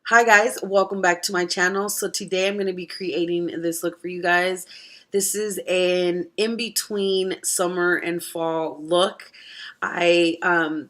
Hi guys, welcome back to my channel. So today I'm going to be creating this look for you guys. This is an in-between summer and fall look. I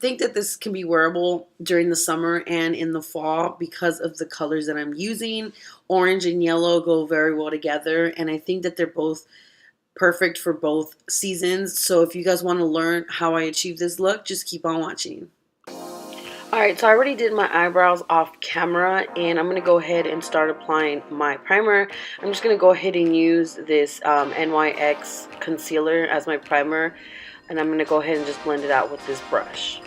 think that this can be wearable during the summer and in the fall because of the colors that I'm using. Orange and yellow go very well together, and I think that they're both perfect for both seasons. So if you guys want to learn how I achieve this look, just keep on watching. Alright, so I already did my eyebrows off camera, and I'm going to go ahead and start applying my primer. I'm just going to go ahead and use this NYX concealer as my primer, and I'm going to go ahead and just blend it out with this brush.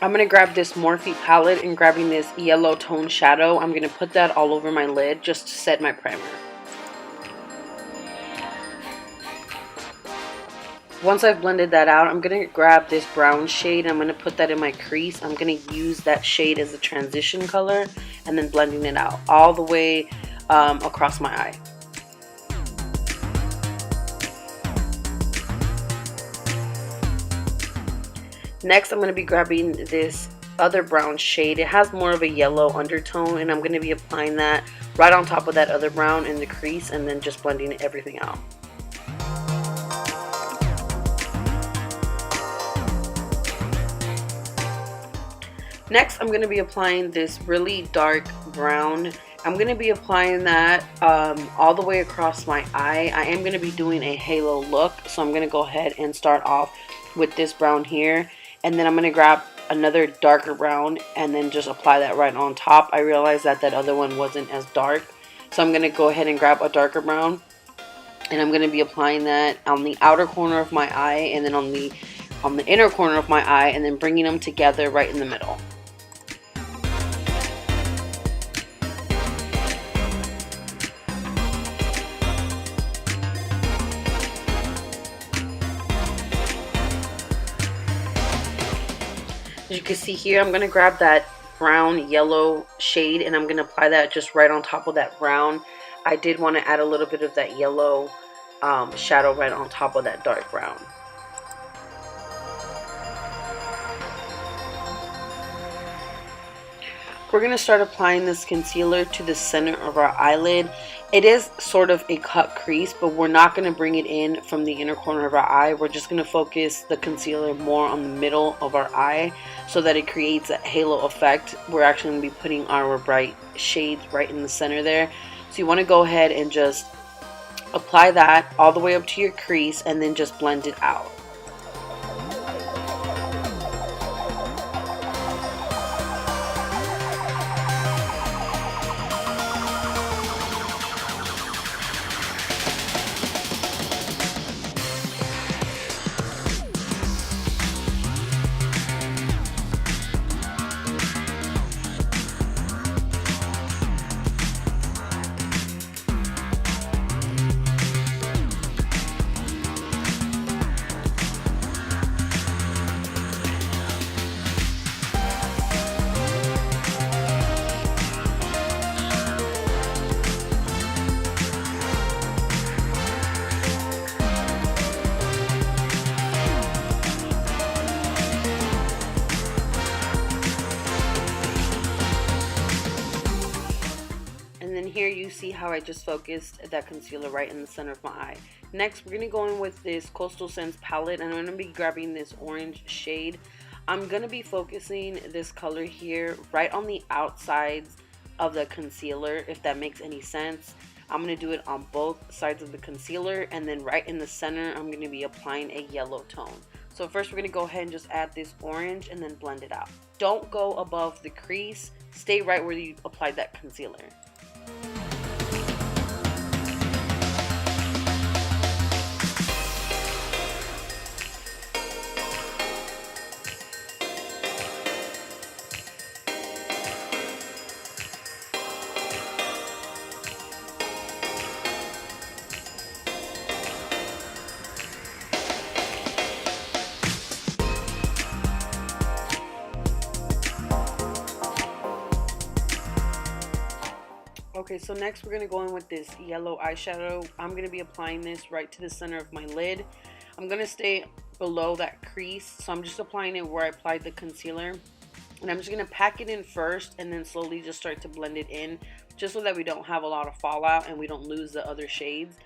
I'm going to grab this Morphe palette and grabbing this yellow tone shadow. I'm going to put that all over my lid just to set my primer. Once I've blended that out, I'm going to grab this brown shade. I'm going to put that in my crease. I'm going to use that shade as a transition color and then blending it out all the way across my eye. Next, I'm going to be grabbing this other brown shade. It has more of a yellow undertone, and I'm going to be applying that right on top of that other brown in the crease and then just blending everything out. Next, I'm going to be applying this really dark brown. I'm going to be applying that all the way across my eye. I am going to be doing a halo look, so I'm going to go ahead and start off with this brown here. And then I'm going to grab another darker brown and then just apply that right on top. I realized that that other one wasn't as dark, so I'm going to go ahead and grab a darker brown. And I'm going to be applying that on the outer corner of my eye and then on the inner corner of my eye, and then bringing them together right in the middle. As you can see here, I'm going to grab that brown yellow shade and I'm going to apply that just right on top of that brown. I did want to add a little bit of that yellow shadow right on top of that dark brown. We're going to start applying this concealer to the center of our eyelid. It is sort of a cut crease, but we're not going to bring it in from the inner corner of our eye. We're just going to focus the concealer more on the middle of our eye so that it creates a halo effect. We're actually going to be putting our bright shades right in the center there. So you want to go ahead and just apply that all the way up to your crease and then just blend it out. Here you see how I just focused that concealer right in the center of my eye. Next, we're going to go in with this Coastal Scents palette, and I'm going to be grabbing this orange shade. I'm going to be focusing this color here right on the outsides of the concealer, if that makes any sense. I'm going to do it on both sides of the concealer, and then right in the center I'm going to be applying a yellow tone. So first we're going to go ahead and just add this orange and then blend it out. Don't go above the crease. Stay right where you applied that concealer. Okay, so next we're going to go in with this yellow eyeshadow. I'm going to be applying this right to the center of my lid. I'm going to stay below that crease. So I'm just applying it where I applied the concealer. And I'm just going to pack it in first and then slowly just start to blend it in, just so that we don't have a lot of fallout and we don't lose the other shades.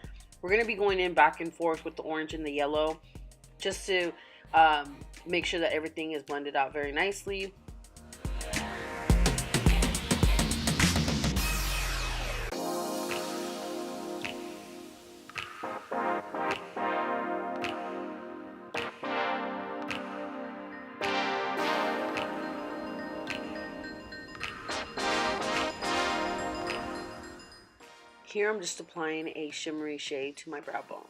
We're going to be going in back and forth with the orange and the yellow, just to make sure that everything is blended out very nicely. Here I'm just applying a shimmery shade to my brow bone.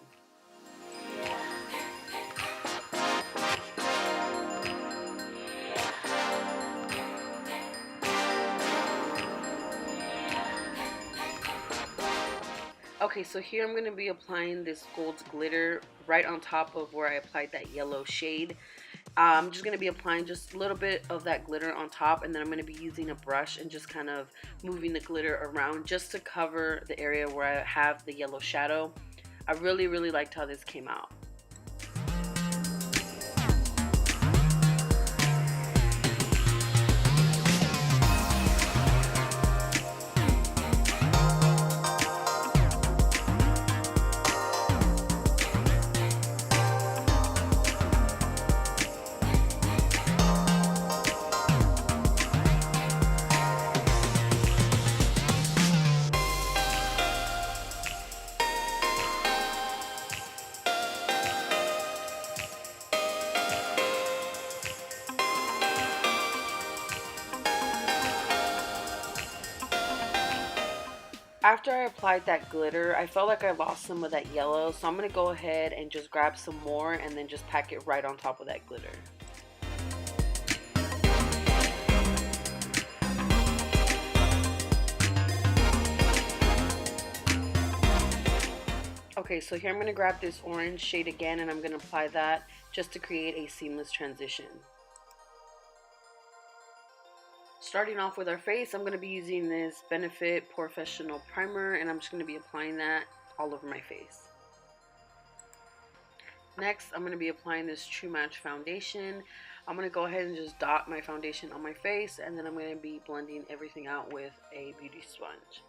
Okay, so here I'm going to be applying this gold glitter right on top of where I applied that yellow shade. I'm just going to be applying just a little bit of that glitter on top, and then I'm going to be using a brush and just kind of moving the glitter around just to cover the area where I have the yellow shadow. I really liked how this came out. After I applied that glitter, I felt like I lost some of that yellow, so I'm going to go ahead and just grab some more and then just pack it right on top of that glitter. Okay, so here I'm going to grab this orange shade again, and I'm going to apply that just to create a seamless transition. Starting off with our face, I'm going to be using this Benefit PoreFessional primer, and I'm just going to be applying that all over my face. Next, I'm going to be applying this True Match foundation. I'm going to go ahead and just dot my foundation on my face, and then I'm going to be blending everything out with a beauty sponge.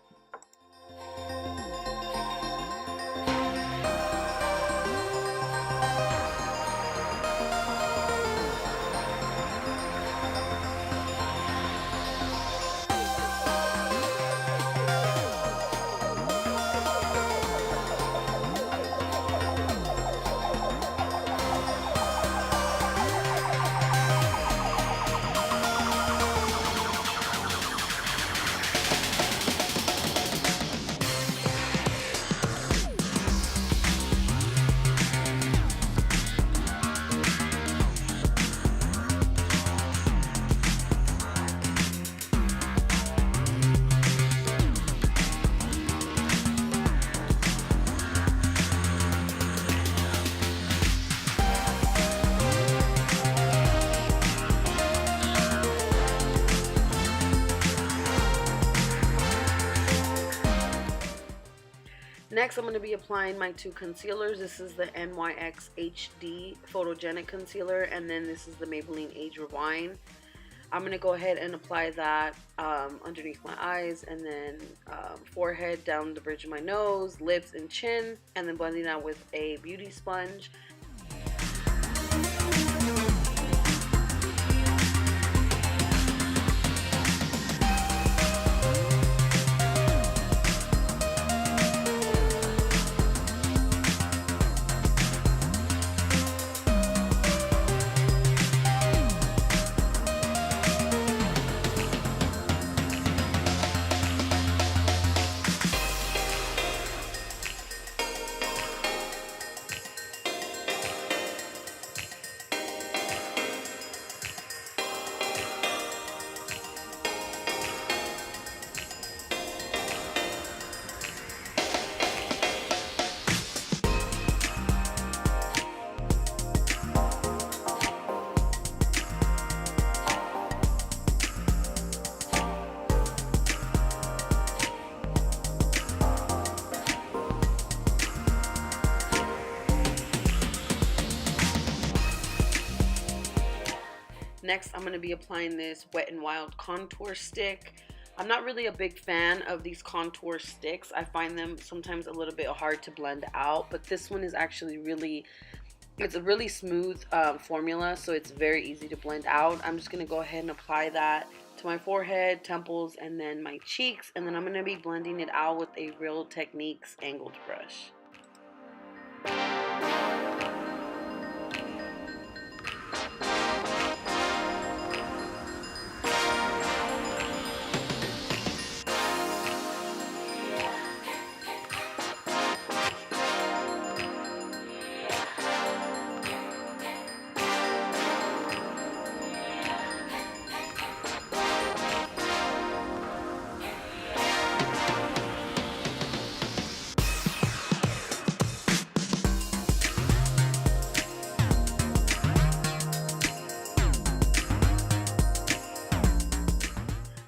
Next, I'm going to be applying my two concealers. This is the NYX HD Photogenic Concealer, and then this is the Maybelline Age Rewind. I'm going to go ahead and apply that underneath my eyes, and then forehead, down the bridge of my nose, lips, and chin, and then blending out with a beauty sponge. Next, I'm going to be applying this Wet n Wild contour stick. I'm not really a big fan of these contour sticks. I find them sometimes a little bit hard to blend out, but this one is actually it's a really smooth formula, so it's very easy to blend out. I'm just going to go ahead and apply that to my forehead, temples, and then my cheeks, and then I'm going to be blending it out with a Real Techniques angled brush.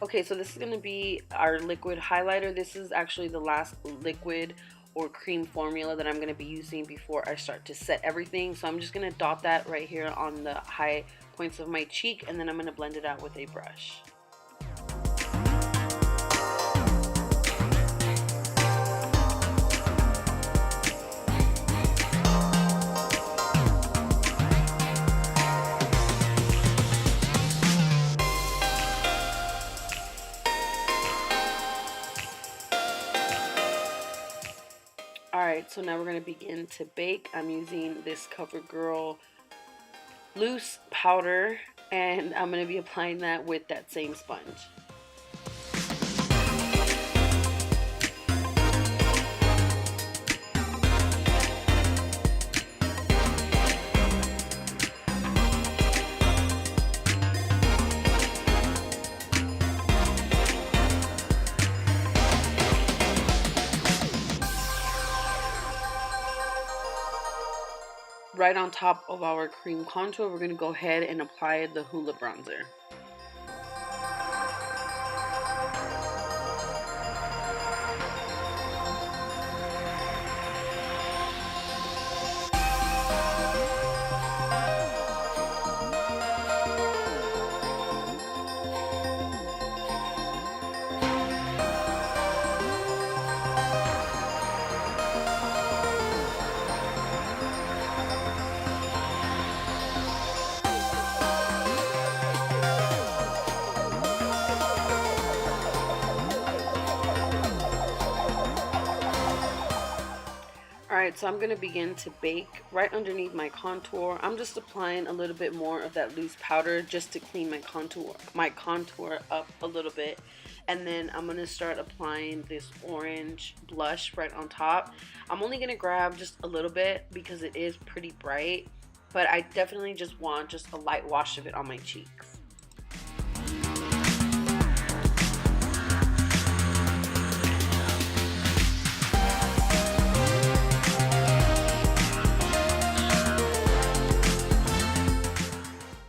Okay, so this is going to be our liquid highlighter. This is actually the last liquid or cream formula that I'm going to be using before I start to set everything. So I'm just going to dot that right here on the high points of my cheek, and then I'm going to blend it out with a brush. Alright, so now we're going to begin to bake. I'm using this Covergirl loose powder, and I'm going to be applying that with that same sponge. Right on top of our cream contour, we're going to go ahead and apply the Hoola bronzer. Alright, so I'm going to begin to bake right underneath my contour. I'm just applying a little bit more of that loose powder just to clean my contour up a little bit. And then I'm going to start applying this orange blush right on top. I'm only going to grab just a little bit because it is pretty bright, but I definitely just want just a light wash of it on my cheeks.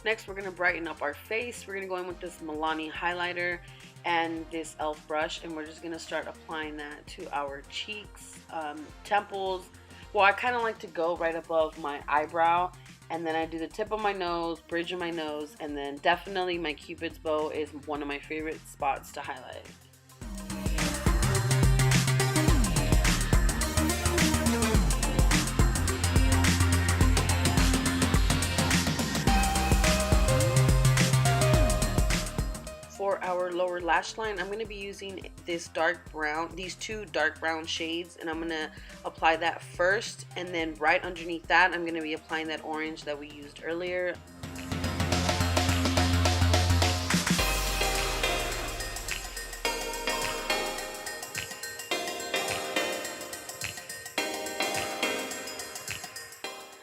Next, we're going to brighten up our face. We're going to go in with this Milani highlighter and this e.l.f. brush, and we're just going to start applying that to our cheeks, temples. Well, I kind of like to go right above my eyebrow, and then I do the tip of my nose, bridge of my nose, and then definitely my Cupid's bow is one of my favorite spots to highlight. For our lower lash line, I'm going to be using this dark brown, these two dark brown shades, and I'm going to apply that first, and then right underneath that I'm going to be applying that orange that we used earlier.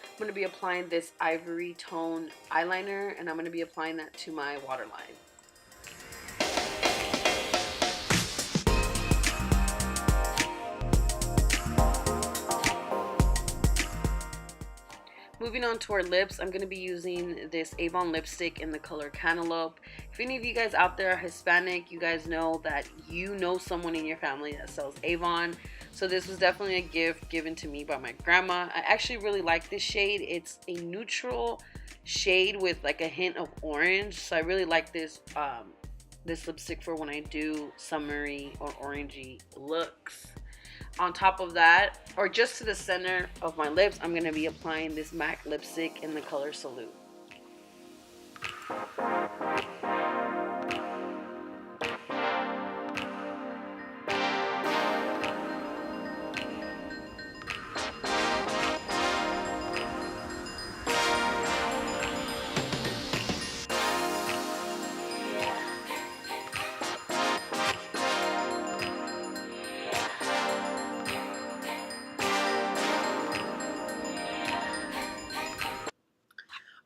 I'm going to be applying this ivory tone eyeliner, and I'm going to be applying that to my waterline. Moving on to our lips, I'm going to be using this Avon lipstick in the color Cantaloupe. If any of you guys out there are Hispanic, you guys know that you know someone in your family that sells Avon. So this was definitely a gift given to me by my grandma. I actually really like this shade. It's a neutral shade with like a hint of orange. So I really like this this lipstick for when I do summery or orangey looks. On top of that, or just to the center of my lips, I'm going to be applying this MAC lipstick in the color Salute.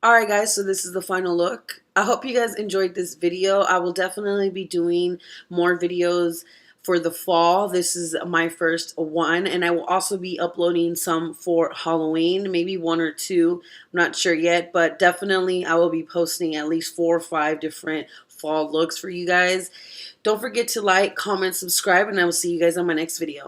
Alright guys, so this is the final look. I hope you guys enjoyed this video. I will definitely be doing more videos for the fall. This is my first one, and I will also be uploading some for Halloween, maybe 1 or 2. I'm not sure yet, but definitely I will be posting at least 4 or 5 different fall looks for you guys. Don't forget to like, comment, subscribe, and I will see you guys on my next video.